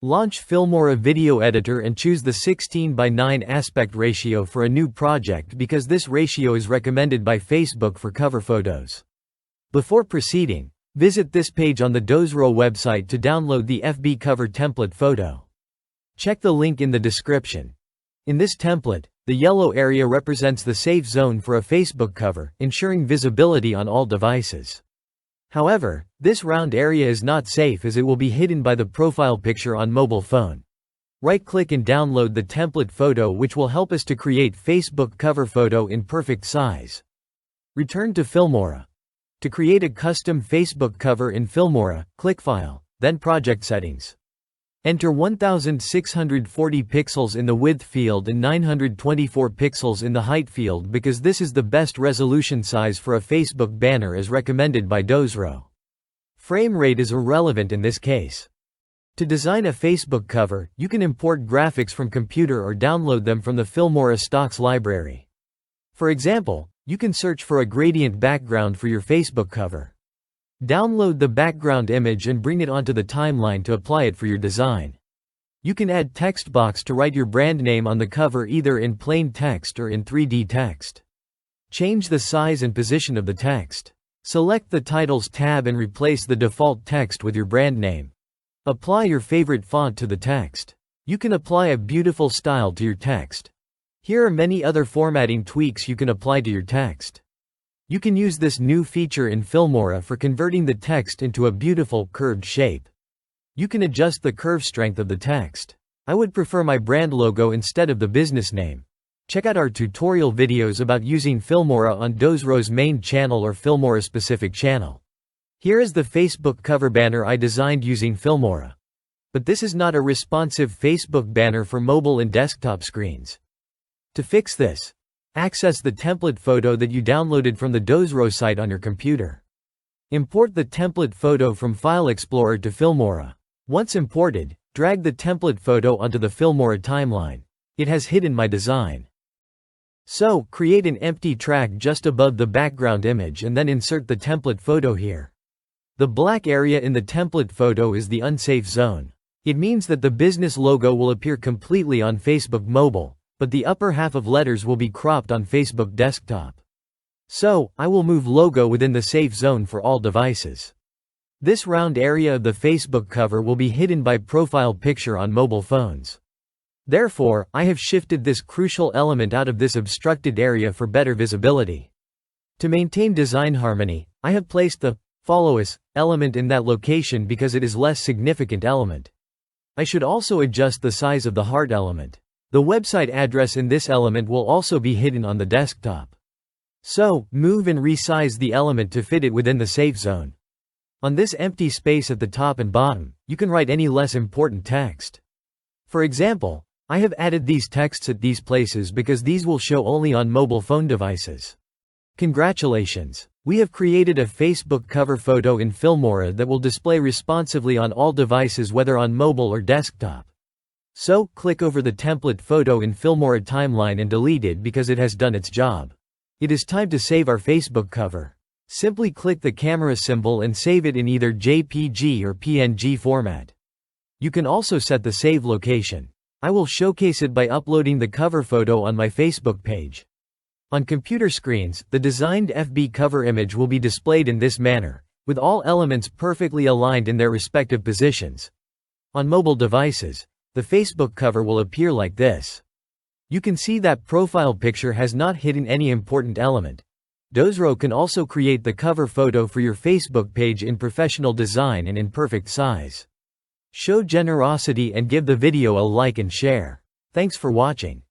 Launch Filmora Video Editor and choose the 16:9 aspect ratio for a new project because this ratio is recommended by Facebook for cover photos. Before proceeding, visit this page on the Dozro website to download the FB cover template photo. Check the link in the description. In this template, the yellow area represents the safe zone for a Facebook cover, ensuring visibility on all devices. However, this round area is not safe as it will be hidden by the profile picture on mobile phone. Right-click and download the template photo, which will help us to create Facebook cover photo in perfect size. Return to Filmora. To create a custom Facebook cover in Filmora, click File, then Project Settings. Enter 1640 pixels in the width field and 924 pixels in the height field because this is the best resolution size for a Facebook banner as recommended by Dozro. Frame rate is irrelevant in this case. To design a Facebook cover, you can import graphics from computer or download them from the Filmora stocks library. For example, you can search for a gradient background for your Facebook cover. Download the background image and bring it onto the timeline to apply it for your design. You can add text box to write your brand name on the cover either in plain text or in 3D text. Change the size and position of the text. Select the Titles tab and replace the default text with your brand name. Apply your favorite font to the text. You can apply a beautiful style to your text. Here are many other formatting tweaks you can apply to your text. You can use this new feature in Filmora for converting the text into a beautiful curved shape. You can adjust the curve strength of the text. I would prefer my brand logo instead of the business name. Check out our tutorial videos about using Filmora on Dozro's main channel or Filmora specific channel. Here is the Facebook cover banner I designed using Filmora. But this is not a responsive Facebook banner for mobile and desktop screens. To fix this, access the template photo that you downloaded from the Dozro site on your computer. Import the template photo from File Explorer to Filmora. Once imported, drag the template photo onto the Filmora timeline. It has hidden my design. So, create an empty track just above the background image and then insert the template photo here. The black area in the template photo is the unsafe zone. It means that the business logo will appear completely on Facebook mobile, but the upper half of letters will be cropped on Facebook desktop. So, I will move logo within the safe zone for all devices. This round area of the Facebook cover will be hidden by profile picture on mobile phones. Therefore, I have shifted this crucial element out of this obstructed area for better visibility. To maintain design harmony, I have placed the Follow Us element in that location because it is less significant element. I should also adjust the size of the heart element. The website address in this element will also be hidden on the desktop. So, move and resize the element to fit it within the safe zone. On this empty space at the top and bottom, you can write any less important text. For example, I have added these texts at these places because these will show only on mobile phone devices. Congratulations! We have created a Facebook cover photo in Filmora that will display responsively on all devices whether on mobile or desktop. So, click over the template photo in Filmora timeline and delete it because it has done its job. It is time to save our Facebook cover. Simply click the camera symbol and save it in either JPG or PNG format. You can also set the save location. I will showcase it by uploading the cover photo on my Facebook page. On computer screens, the designed FB cover image will be displayed in this manner, with all elements perfectly aligned in their respective positions. On mobile devices, the Facebook cover will appear like this. You can see that profile picture has not hidden any important element. Dozro can also create the cover photo for your Facebook page in professional design and in perfect size. Show generosity and give the video a like and share. Thanks for watching.